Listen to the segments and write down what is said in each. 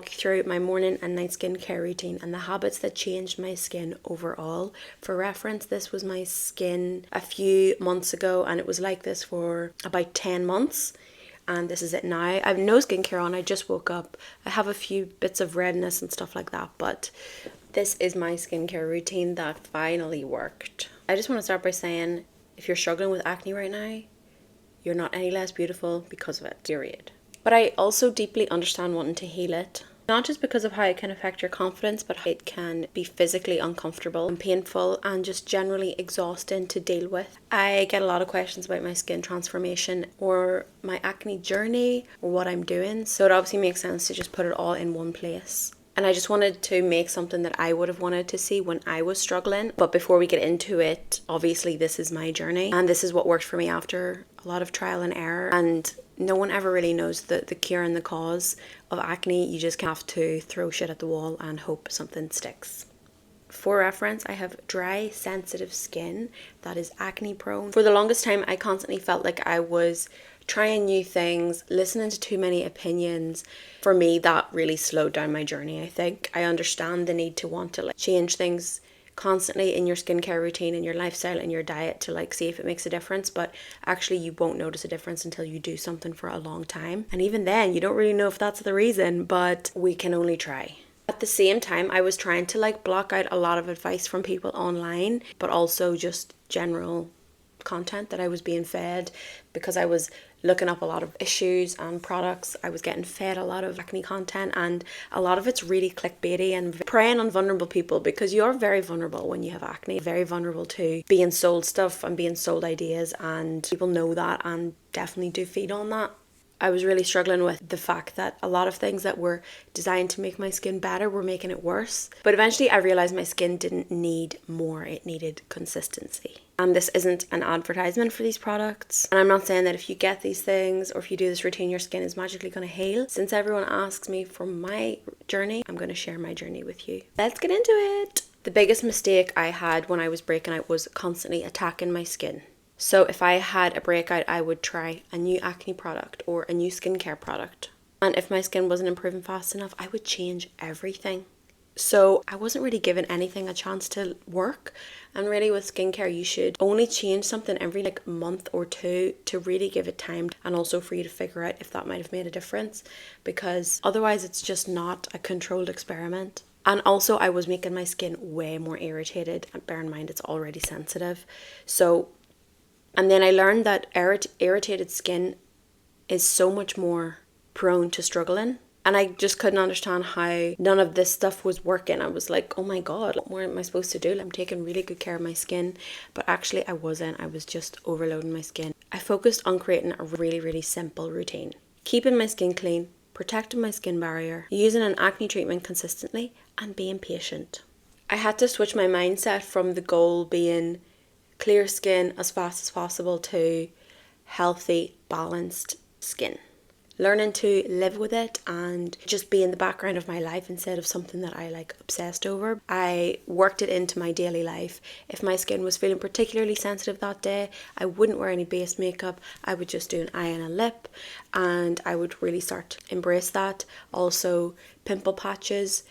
walk you through my morning and night skincare routine and the habits that changed my skin overall. For reference, this was my skin a few months ago and it was like this for about 10 months. And this is it now. I have no skincare on, I just woke up. I have a few bits of redness and stuff like that, but this is my skincare routine that finally worked. I just want to start by saying, if you're struggling with acne right now, you're not any less beautiful because of it, period. But I also deeply understand wanting to heal it. Not just because of how it can affect your confidence, but how it can be physically uncomfortable and painful and just generally exhausting to deal with. I get a lot of questions about my skin transformation or my acne journey or what I'm doing. So it obviously makes sense to just put it all in one place. And I just wanted to make something that I would have wanted to see when I was struggling. But before we get into it, obviously this is my journey. And this is what worked for me after a lot of trial and error. And no one ever really knows the cure and the cause of acne. You just have to throw shit at the wall and hope something sticks. For reference, I have dry, sensitive skin that is acne prone. For the longest time, I constantly felt like I was trying new things, listening to too many opinions. For me, that really slowed down my journey, I think. I understand the need to want to change things constantly in your skincare routine, in your lifestyle, in your diet to see if it makes a difference, but actually you won't notice a difference until you do something for a long time. And even then, you don't really know if that's the reason, but we can only try. At the same time, I was trying to block out a lot of advice from people online, but also just general content that I was being fed because I was looking up a lot of issues and products. I was getting fed a lot of acne content and a lot of it's really clickbaity and preying on vulnerable people because you're very vulnerable when you have acne, very vulnerable to being sold stuff and being sold ideas, and people know that and definitely do feed on that. I was really struggling with the fact that a lot of things that were designed to make my skin better were making it worse. But eventually I realized my skin didn't need more, it needed consistency. And this isn't an advertisement for these products. And I'm not saying that if you get these things or if you do this routine, your skin is magically going to heal. Since everyone asks me for my journey, I'm going to share my journey with you. Let's get into it. The biggest mistake I had when I was breaking out was constantly attacking my skin. So if I had a breakout, I would try a new acne product or a new skincare product. And if my skin wasn't improving fast enough, I would change everything. So I wasn't really giving anything a chance to work. And really with skincare, you should only change something every month or two to really give it time, and also for you to figure out if that might have made a difference, because otherwise it's just not a controlled experiment. And also I was making my skin way more irritated, and bear in mind it's already sensitive. And then I learned that irritated skin is so much more prone to struggling. And I just couldn't understand how none of this stuff was working. I was like, oh my God, what more am I supposed to do? I'm taking really good care of my skin. But actually I wasn't. I was just overloading my skin. I focused on creating a really, really simple routine. Keeping my skin clean, protecting my skin barrier, using an acne treatment consistently, and being patient. I had to switch my mindset from the goal being clear skin as fast as possible to healthy, balanced skin. Learning to live with it and just be in the background of my life instead of something that I obsessed over. I worked it into my daily life. If my skin was feeling particularly sensitive that day, I wouldn't wear any base makeup. I would just do an eye and a lip, and I would really start to embrace that. Also, pimple patches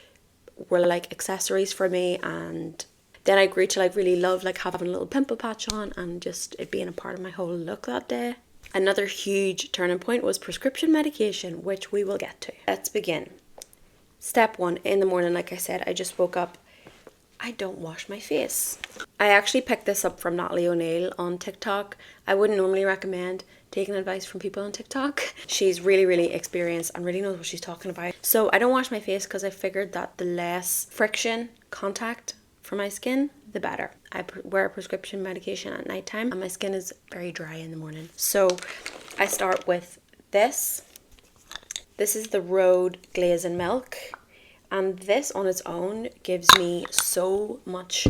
were accessories for me, and then I grew to really love having a little pimple patch on and just it being a part of my whole look that day. Another huge turning point was prescription medication, which we will get to. Let's begin. Step 1, in the morning, like I said, I just woke up. I don't wash my face. I actually picked this up from Natalie O'Neill on TikTok. I wouldn't normally recommend taking advice from people on TikTok. She's really, really experienced and really knows what she's talking about. So I don't wash my face because I figured that the less friction, contact for my skin, the better. I wear prescription medication at nighttime and my skin is very dry in the morning. So I start with this. This is the Rhode glazing milk, and this on its own gives me so much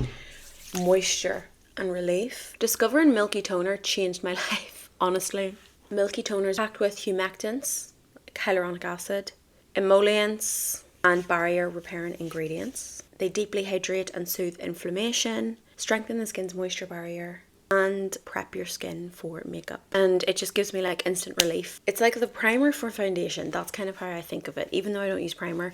moisture and relief. Discovering Milky Toner changed my life, honestly. Milky Toner is packed with humectants, hyaluronic acid, emollients, and barrier repairing ingredients. They deeply hydrate and soothe inflammation, strengthen the skin's moisture barrier, and prep your skin for makeup. And it just gives me like instant relief. It's like the primer for foundation. That's kind of how I think of it. Even though I don't use primer,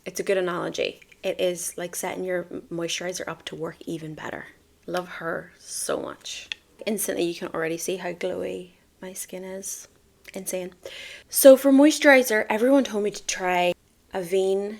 it's a good analogy. It is like setting your moisturizer up to work even better. Love her so much. Instantly you can already see how glowy my skin is. Insane. So for moisturizer, everyone told me to try Avene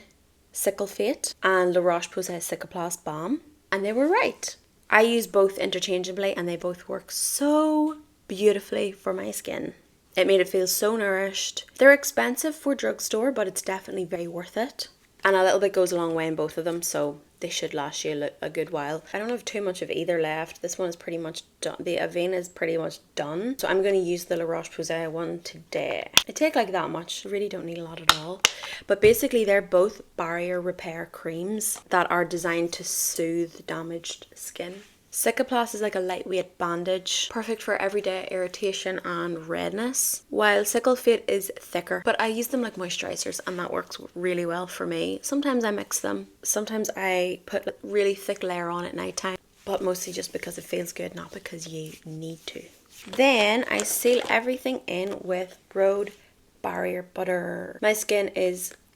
Cicalfate and La Roche-Posay Cicaplast Balm, and they were right. I use both interchangeably and they both work so beautifully for my skin. It made it feel so nourished. They're expensive for drugstore, but it's definitely very worth it. And a little bit goes a long way in both of them, so they should last you a good while. I don't have too much of either left. This one is pretty much done. The Avene is pretty much done. So I'm going to use the La Roche-Posay one today. I take like that much. I really don't need a lot at all. But basically they're both barrier repair creams that are designed to soothe damaged skin. Cicaplast is like a lightweight bandage, perfect for everyday irritation and redness, while Cicalfate is thicker. But I use them like moisturizers and that works really well for me. Sometimes I mix them, sometimes I put a really thick layer on at night time, but mostly just because it feels good, not because you need to. Then I seal everything in with Rhode Barrier Butter. My skin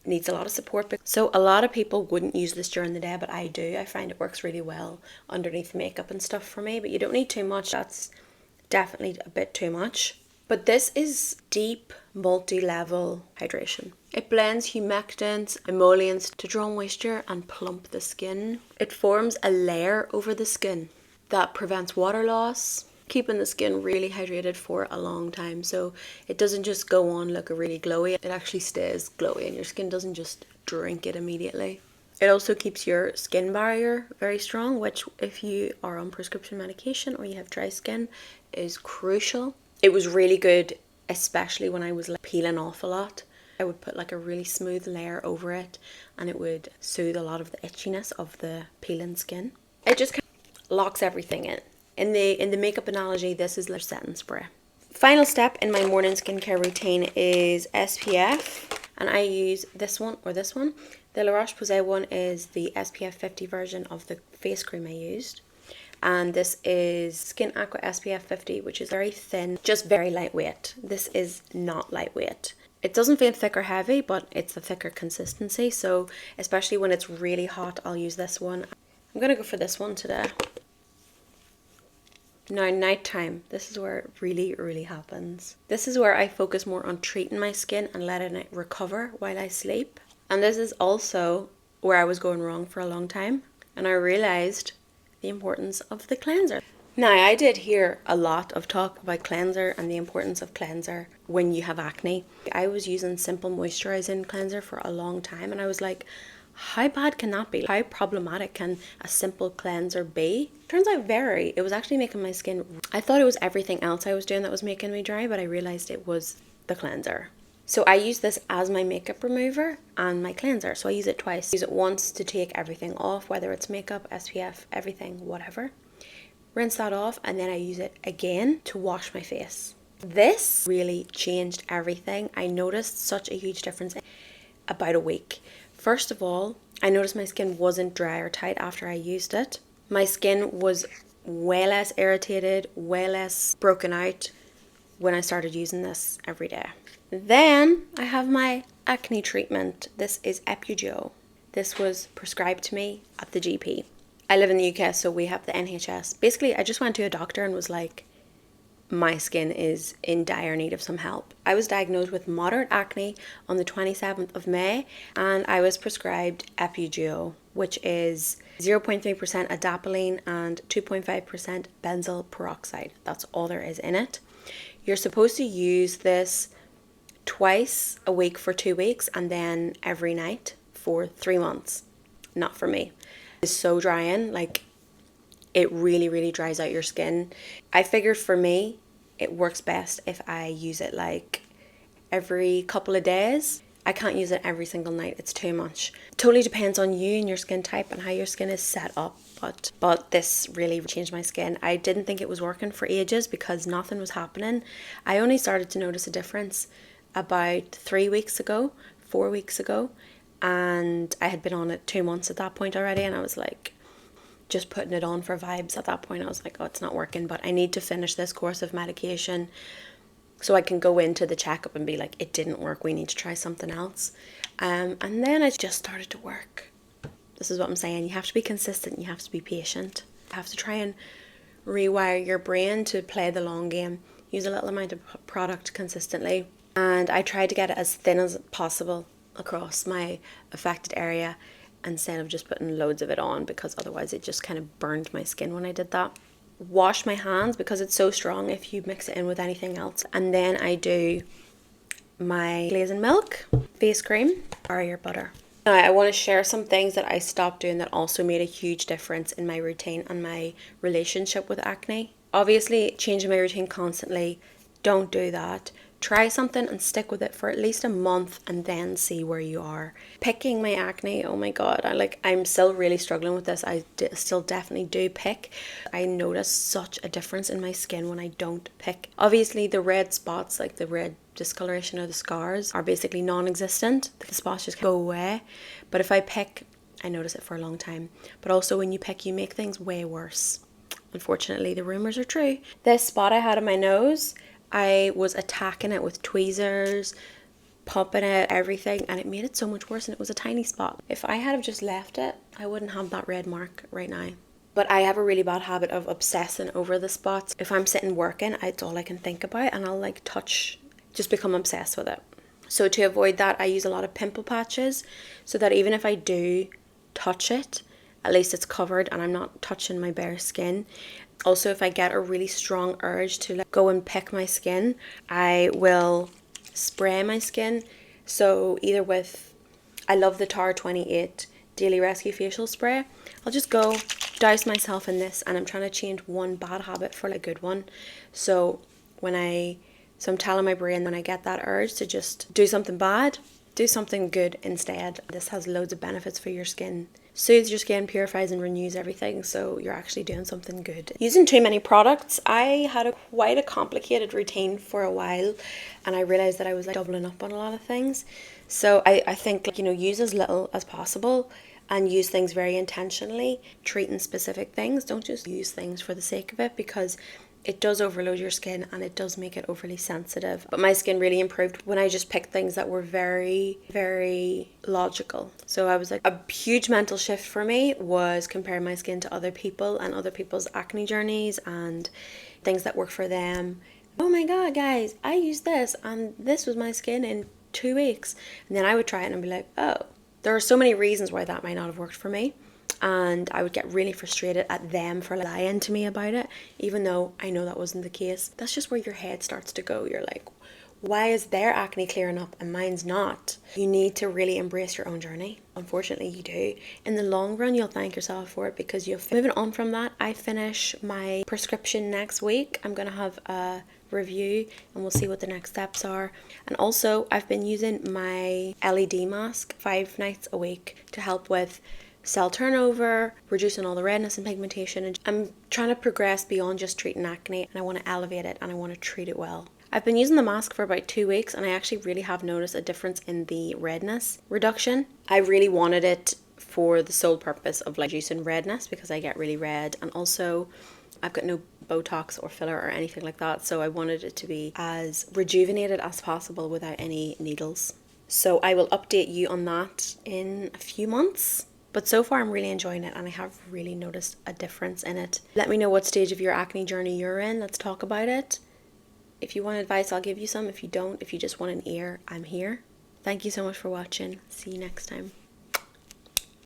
needs a lot of support, so a lot of people wouldn't use this during the day, but I do. I find it works really well underneath makeup and stuff for me, but you don't need too much. That's definitely a bit too much. But this is deep multi-level hydration. It blends humectants, emollients to draw moisture and plump the skin. It forms a layer over the skin that prevents water loss, keeping the skin really hydrated for a long time, so it doesn't just go on looking really glowy. It actually stays glowy and your skin doesn't just drink it immediately. It also keeps your skin barrier very strong, which if you are on prescription medication or you have dry skin is crucial. It was really good, especially when I was like peeling off a lot. I would put like a really smooth layer over it and it would soothe a lot of the itchiness of the peeling skin. It just kind of locks everything in. In the makeup analogy, this is their setting spray. Final step in my morning skincare routine is SPF, and I use this one or this one. The La Roche-Posay one is the SPF 50 version of the face cream I used, and this is Skin Aqua SPF 50, which is very thin, just very lightweight. This is not lightweight. It doesn't feel thick or heavy, but it's the thicker consistency, so especially when it's really hot, I'll use this one. I'm gonna go for this one today. Now nighttime, this is where it really happens. This is where I focus more on treating my skin and letting it recover while I sleep. And this is also where I was going wrong for a long time, and I realized the importance of the cleanser. Now I did hear a lot of talk about cleanser and the importance of cleanser when you have acne. I was using simple moisturizing cleanser for a long time and I was like, how bad can that be? How problematic can a simple cleanser be? Turns out it was actually making my skin, I thought it was everything else I was doing that was making me dry, but I realized it was the cleanser. So I use this as my makeup remover and my cleanser. So I use it twice. I use it once to take everything off, whether it's makeup, SPF, everything, whatever. Rinse that off and then I use it again to wash my face. This really changed everything. I noticed such a huge difference in about a week. First of all, I noticed my skin wasn't dry or tight after I used it. My skin was way less irritated, way less broken out when I started using this every day. Then I have my acne treatment. This is epiduo. This was prescribed to me at the GP. I live in the UK, so we have the NHS. Basically, I just went to a doctor and was like, my skin is in dire need of some help. I was diagnosed with moderate acne on the 27th of May and I was prescribed epiduo, which is 0.3% adapalene and 2.5% benzyl peroxide. That's all there is in it. You're supposed to use this twice a week for 2 weeks and then every night for 3 months. Not for me. It's so drying, like it really dries out your skin. I figured for me, it works best if I use it like every couple of days. I can't use it every single night, it's too much. Totally depends on you and your skin type and how your skin is set up. But this really changed my skin. I didn't think it was working for ages because nothing was happening. I only started to notice a difference about 3 weeks ago, 4 weeks ago. And I had been on it 2 months at that point already and I was like, just putting it on for vibes. At that point I was like, oh, it's not working, but I need to finish this course of medication so I can go into the checkup and be like, it didn't work, we need to try something else. And then it just started to work. This is what I'm saying. You have to be consistent. You have to be patient. You have to try and rewire your brain to play the long game. Use a little amount of product consistently. And I tried to get it as thin as possible across my affected area instead of just putting loads of it on, because otherwise it just kind of burned my skin when I did that. Wash my hands because it's so strong if you mix it in with anything else. And then I do my glazing milk face cream or your butter. Now I want to share some things that I stopped doing that also made a huge difference in my routine and my relationship with acne. Obviously, changing my routine constantly, don't do that. Try something and stick with it for at least a month and then see where you are. Picking my acne, oh my god, I'm still really struggling with this. I still definitely do pick. I notice such a difference in my skin when I don't pick. Obviously the red spots, like the red discoloration or the scars, are basically non-existent. The spots just go away. But if I pick, I notice it for a long time. But also when you pick, you make things way worse. Unfortunately, the rumors are true. This spot I had on my nose, I was attacking it with tweezers, popping it, everything, and it made it so much worse, and it was a tiny spot. If I had have just left it, I wouldn't have that red mark right now. But I have a really bad habit of obsessing over the spots. If I'm sitting working, it's all I can think about, and I'll like touch, just become obsessed with it. So to avoid that, I use a lot of pimple patches, so that even if I do touch it, at least it's covered and I'm not touching my bare skin. Also, if I get a really strong urge to go and pick my skin, I will spray my skin. So either with, I love the Tar 28 Daily Rescue Facial Spray. I'll just go douse myself in this, and I'm trying to change one bad habit for a good one. So I'm telling my brain when I get that urge to just do something bad, do something good instead. This has loads of benefits for your skin. Soothes your skin, purifies and renews everything, so you're actually doing something good. Using too many products, I had quite a complicated routine for a while, and I realized that I was doubling up on a lot of things. So I think use as little as possible and use things very intentionally, treating specific things. Don't just use things for the sake of it, because it does overload your skin and it does make it overly sensitive. But my skin really improved when I just picked things that were very, very logical. So I was like, a huge mental shift for me was comparing my skin to other people and other people's acne journeys and things that work for them. Oh my god, guys, I used this and this was my skin in 2 weeks. And then I would try it and I'd be like, oh, there are so many reasons why that might not have worked for me. And I would get really frustrated at them for lying to me about it, even though I know that wasn't the case. That's just where your head starts to go. You're like, why is their acne clearing up and mine's not? You need to really embrace your own journey. Unfortunately, you do. In the long run, you'll thank yourself for it, because you'll... Moving on from that, I finish my prescription next week. I'm going to have a review and we'll see what the next steps are. And also, I've been using my LED mask 5 nights a week to help with cell turnover, reducing all the redness and pigmentation. And I'm trying to progress beyond just treating acne, and I want to elevate it and I want to treat it well. I've been using the mask for about 2 weeks and I actually really have noticed a difference in the redness reduction. I really wanted it for the sole purpose of reducing redness, because I get really red, and also I've got no Botox or filler or anything like that, so I wanted it to be as rejuvenated as possible without any needles. So I will update you on that in a few months. But so far I'm really enjoying it and I have really noticed a difference in it. Let me know what stage of your acne journey you're in. Let's talk about it. If you want advice, I'll give you some. If you don't, if you just want an ear, I'm here. Thank you so much for watching. See you next time.